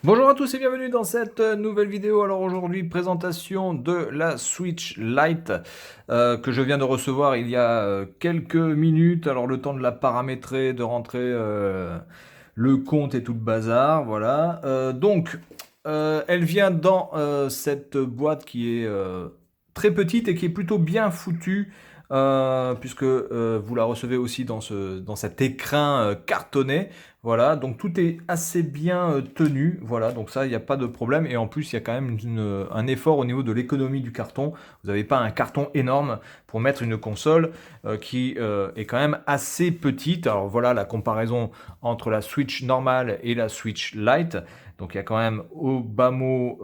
Bonjour à tous et bienvenue dans cette nouvelle vidéo. Alors aujourd'hui, présentation de la Switch Lite que je viens de recevoir il y a quelques minutes. Alors le temps de la paramétrer, de rentrer le compte et tout le bazar, voilà. Elle vient dans cette boîte qui est très petite et qui est plutôt bien foutue. Puisque vous la recevez aussi dans cet écrin cartonné. Voilà, donc tout est assez bien tenu, voilà, donc ça, il n'y a pas de problème. Et en plus, il y a quand même un effort au niveau de l'économie du carton. Vous n'avez pas un carton énorme pour mettre une console qui est quand même assez petite. Alors voilà la comparaison entre la Switch normale et la Switch Lite. Donc il y a quand même au bas mot,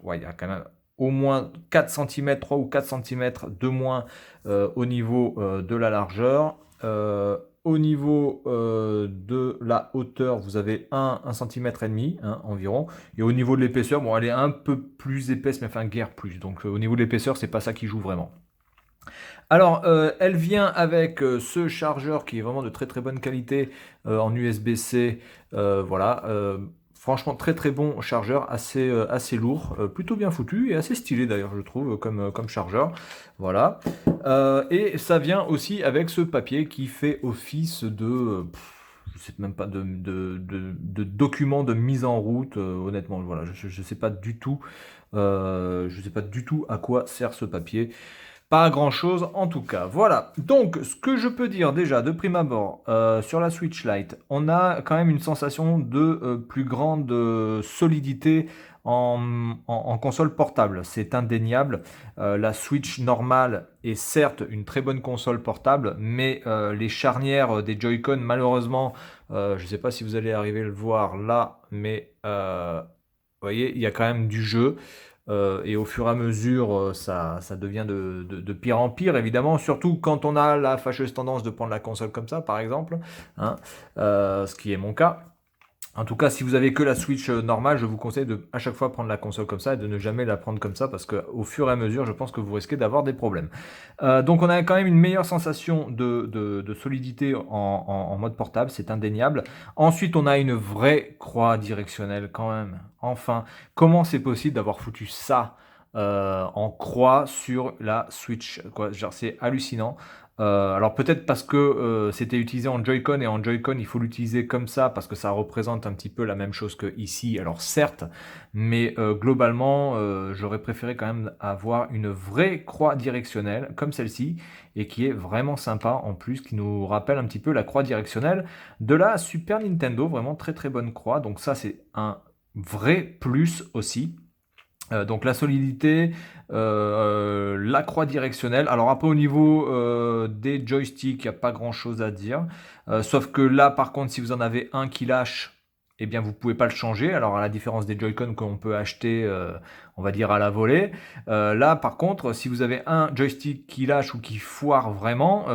ouais, il y a quand même au moins 4 cm, 3 ou 4 cm de moins au niveau de la largeur. Au niveau de la hauteur, vous avez 1 cm et demi environ. Et au niveau de l'épaisseur, bon, elle est un peu plus épaisse, mais enfin guère plus. Donc au niveau de l'épaisseur, c'est pas ça qui joue vraiment. Alors, elle vient avec ce chargeur qui est vraiment de très très bonne qualité en USB-C. Voilà. Franchement, très très bon chargeur, assez lourd, plutôt bien foutu et assez stylé d'ailleurs, je trouve, comme chargeur. Voilà. Et ça vient aussi avec ce papier qui fait office je sais même pas, de document de mise en route, honnêtement. Voilà, je sais pas du tout, je sais pas du tout à quoi sert ce papier. Pas grand-chose en tout cas. Voilà. Donc, ce que je peux dire déjà de prime abord sur la Switch Lite, on a quand même une sensation de plus grande solidité en console portable. C'est indéniable. La Switch normale est certes une très bonne console portable, mais les charnières des Joy-Con, malheureusement, je ne sais pas si vous allez arriver à le voir là, mais vous voyez, il y a quand même du jeu. Et au fur et à mesure, ça devient de pire en pire, évidemment, surtout quand on a la fâcheuse tendance de prendre la console comme ça, par exemple, hein, ce qui est mon cas. En tout cas, si vous avez que la Switch normale, je vous conseille de à chaque fois prendre la console comme ça et de ne jamais la prendre comme ça parce qu'au fur et à mesure, je pense que vous risquez d'avoir des problèmes. Donc, on a quand même une meilleure sensation de solidité en mode portable, c'est indéniable. Ensuite, on a une vraie croix directionnelle quand même. Enfin, comment c'est possible d'avoir foutu ça en croix sur la Switch, quoi. Genre, c'est hallucinant. Alors peut-être parce que c'était utilisé en Joy-Con et en Joy-Con il faut l'utiliser comme ça parce que ça représente un petit peu la même chose que ici. Alors certes, mais globalement j'aurais préféré quand même avoir une vraie croix directionnelle comme celle-ci et qui est vraiment sympa en plus, qui nous rappelle un petit peu la croix directionnelle de la Super Nintendo. Vraiment très très bonne croix. Donc ça c'est un vrai plus aussi. Donc la solidité, la croix directionnelle. Alors après au niveau des joysticks, il n'y a pas grand-chose à dire. Sauf que là par contre si vous en avez un qui lâche, eh bien vous pouvez pas le changer. Alors à la différence des Joy-Con qu'on peut acheter, on va dire à la volée. Là par contre si vous avez un joystick qui lâche ou qui foire vraiment,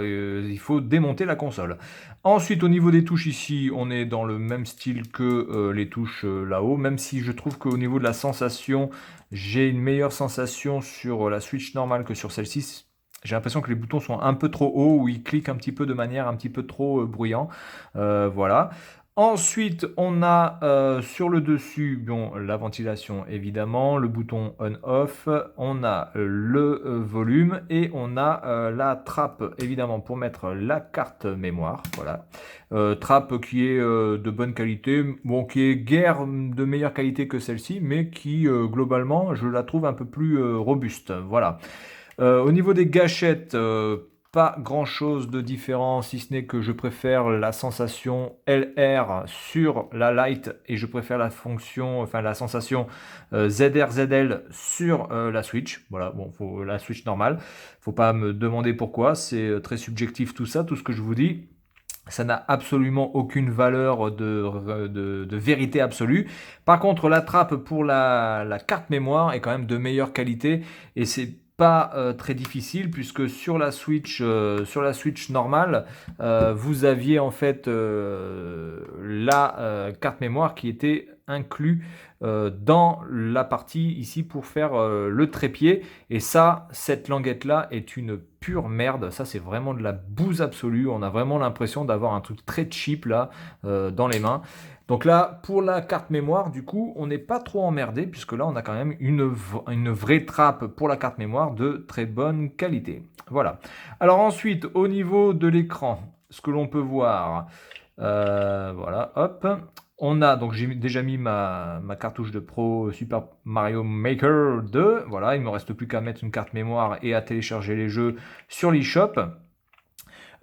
il faut démonter la console. Ensuite, au niveau des touches ici, on est dans le même style que les touches là-haut, même si je trouve qu'au niveau de la sensation, j'ai une meilleure sensation sur la Switch normale que sur celle-ci. J'ai l'impression que les boutons sont un peu trop hauts ou ils cliquent un petit peu de manière un petit peu trop bruyant. Voilà. Ensuite, on a sur le dessus, bon, la ventilation évidemment, le bouton on-off, on a le volume et on a la trappe évidemment pour mettre la carte mémoire. Voilà. Trappe qui est de bonne qualité, bon, qui est guère de meilleure qualité que celle-ci, mais qui globalement, je la trouve un peu plus robuste. Voilà. Au niveau des gâchettes, pas grand chose de différent, si ce n'est que je préfère la sensation LR sur la Lite et je préfère la sensation ZR-ZL sur la Switch. Voilà, bon, la Switch normale. Faut pas me demander pourquoi, c'est très subjectif tout ça, tout ce que je vous dis. Ça n'a absolument aucune valeur de vérité absolue. Par contre, la trappe pour la carte mémoire est quand même de meilleure qualité et c'est pas très difficile puisque sur la Switch normale, vous aviez en fait la carte mémoire qui était inclus dans la partie ici pour faire le trépied. Et ça, cette languette-là est une pure merde. Ça, c'est vraiment de la bouse absolue. On a vraiment l'impression d'avoir un truc très cheap là dans les mains. Donc là, pour la carte mémoire, du coup, on n'est pas trop emmerdé, puisque là, on a quand même une vraie trappe pour la carte mémoire de très bonne qualité. Voilà. Alors ensuite, au niveau de l'écran, ce que l'on peut voir, voilà, hop. On a, donc j'ai déjà mis ma cartouche de Pro Super Mario Maker 2. Voilà, il ne me reste plus qu'à mettre une carte mémoire et à télécharger les jeux sur l'eShop.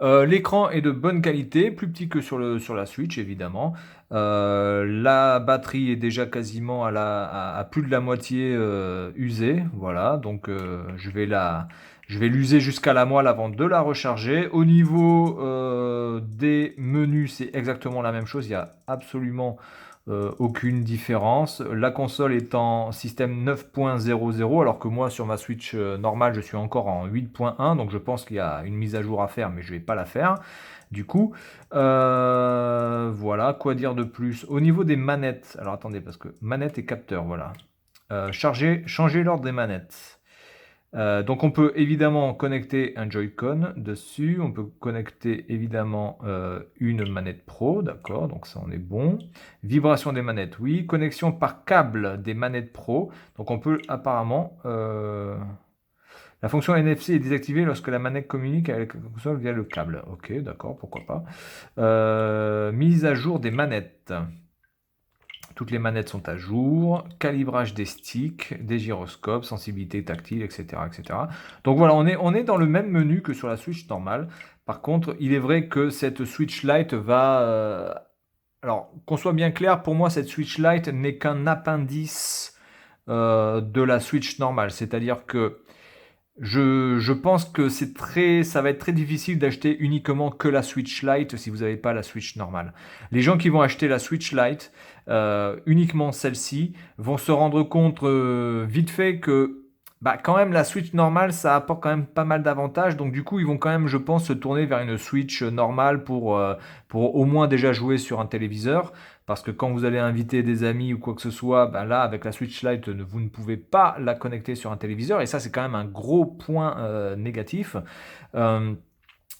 L'écran est de bonne qualité, plus petit que sur la Switch évidemment. La batterie est déjà quasiment à plus de la moitié usée. Voilà, donc je vais l'user jusqu'à la moelle avant de la recharger. Au niveau des menus, c'est exactement la même chose. Il n'y a absolument aucune différence. La console est en système 9.00, alors que moi sur ma Switch normale je suis encore en 8.1, donc je pense qu'il y a une mise à jour à faire, mais je vais pas la faire. Du coup, voilà, quoi dire de plus. Au niveau des manettes, alors attendez, parce que manette et capteur, voilà. Changer l'ordre des manettes. Donc on peut évidemment connecter un Joy-Con dessus, on peut connecter évidemment une manette Pro, d'accord, donc ça on est bon. Vibration des manettes, oui. Connexion par câble des manettes Pro, donc on peut apparemment... la fonction NFC est désactivée lorsque la manette communique avec la console via le câble. Ok, d'accord, pourquoi pas. Mise à jour des manettes. Toutes les manettes sont à jour, calibrage des sticks, des gyroscopes, sensibilité tactile, etc., etc. Donc voilà, on est dans le même menu que sur la Switch normale. Par contre, il est vrai que cette Switch Lite va... alors, qu'on soit bien clair, pour moi, cette Switch Lite n'est qu'un appendice de la Switch normale. C'est-à-dire que je pense que ça va être très difficile d'acheter uniquement que la Switch Lite si vous n'avez pas la Switch normale. Les gens qui vont acheter la Switch Lite, uniquement celle-ci, vont se rendre compte vite fait que bah, quand même la Switch normale, ça apporte quand même pas mal d'avantages. Donc du coup, ils vont quand même, je pense, se tourner vers une Switch normale pour au moins déjà jouer sur un téléviseur. Parce que quand vous allez inviter des amis ou quoi que ce soit, ben là, avec la Switch Lite, vous ne pouvez pas la connecter sur un téléviseur. Et ça, c'est quand même un gros point négatif. Euh,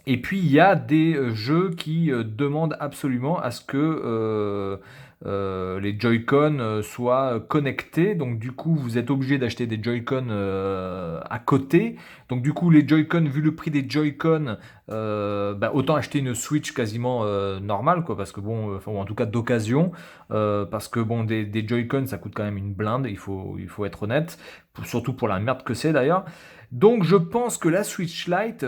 et puis, il y a des jeux qui demandent absolument à ce que les Joy-Con soient connectés. Donc, du coup, vous êtes obligé d'acheter des Joy-Con à côté. Donc, du coup, les Joy-Con, vu le prix des Joy-Con, bah, autant acheter une Switch quasiment normale, quoi, parce que bon, ou en tout cas d'occasion, parce que bon, des Joy-Con, ça coûte quand même une blinde, il faut être honnête, surtout pour la merde que c'est d'ailleurs. Donc, je pense que la Switch Lite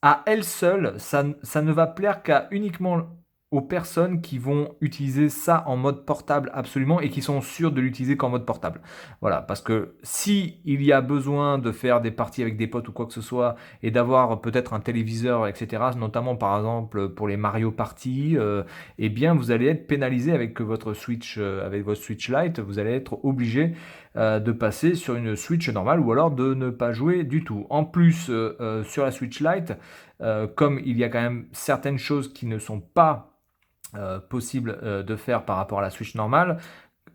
à elle seule, ça ne va plaire qu'à uniquement aux personnes qui vont utiliser ça en mode portable absolument et qui sont sûres de l'utiliser qu'en mode portable. Voilà, parce que si il y a besoin de faire des parties avec des potes ou quoi que ce soit et d'avoir peut-être un téléviseur, etc., notamment par exemple pour les Mario Party, eh bien vous allez être pénalisé avec votre Switch Lite, vous allez être obligé de passer sur une Switch normale ou alors de ne pas jouer du tout. En plus, sur la Switch Lite, comme il y a quand même certaines choses qui ne sont pas possibles de faire par rapport à la Switch normale,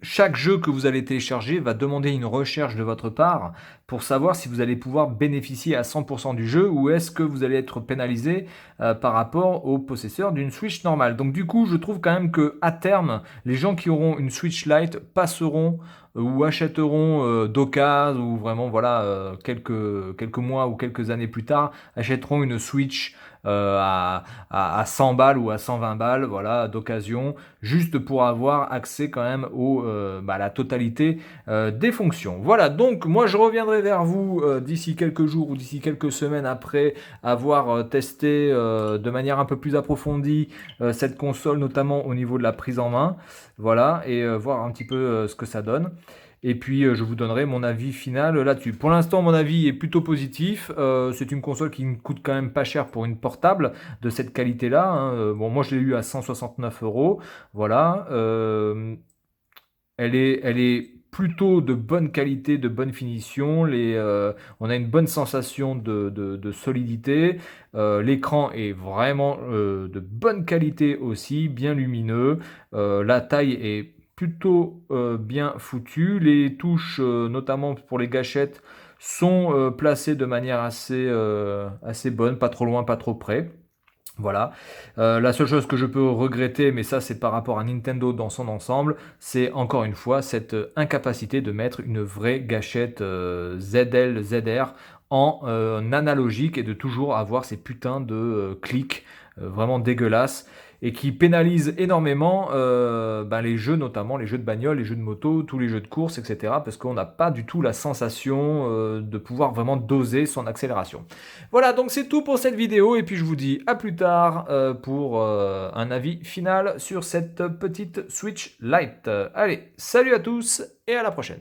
chaque jeu que vous allez télécharger va demander une recherche de votre part pour savoir si vous allez pouvoir bénéficier à 100% du jeu ou est-ce que vous allez être pénalisé par rapport au possesseur d'une Switch normale. Donc du coup, je trouve quand même que à terme, les gens qui auront une Switch Lite passeront ou achèteront d'occasion ou vraiment voilà quelques mois ou quelques années plus tard achèteront une Switch à 100 balles ou à 120 balles voilà d'occasion juste pour avoir accès quand même à la totalité des fonctions. Voilà, donc moi je reviendrai vers vous d'ici quelques jours ou d'ici quelques semaines après avoir testé de manière un peu plus approfondie cette console, notamment au niveau de la prise en main, voilà, et voir un petit peu ce que ça donne. Et puis je vous donnerai mon avis final là-dessus. Pour l'instant, mon avis est plutôt positif. C'est une console qui me coûte quand même pas cher pour une portable de cette qualité-là, hein. Bon, moi je l'ai eu à 169 euros. Voilà. Elle est plutôt de bonne qualité, de bonne finition. On a une bonne sensation de solidité. L'écran est vraiment de bonne qualité aussi, bien lumineux. La taille est plutôt bien foutue. Les touches, notamment pour les gâchettes, sont placées de manière assez bonne, pas trop loin, pas trop près. Voilà. La seule chose que je peux regretter, mais ça c'est par rapport à Nintendo dans son ensemble, c'est encore une fois cette, incapacité de mettre une vraie gâchette, ZL, ZR en, analogique et de toujours avoir ces putains de, clics, vraiment dégueulasses et qui pénalisent énormément, ben, les jeux notamment, les jeux de bagnole, les jeux de moto, tous les jeux de course et cetera. Parce qu'on n'a pas du tout la sensation, de pouvoir vraiment doser son accélération. Voilà, donc c'est tout pour cette vidéo et puis je vous dis à plus tard pour un avis final sur cette petite Switch Lite. Allez, salut à tous et à la prochaine.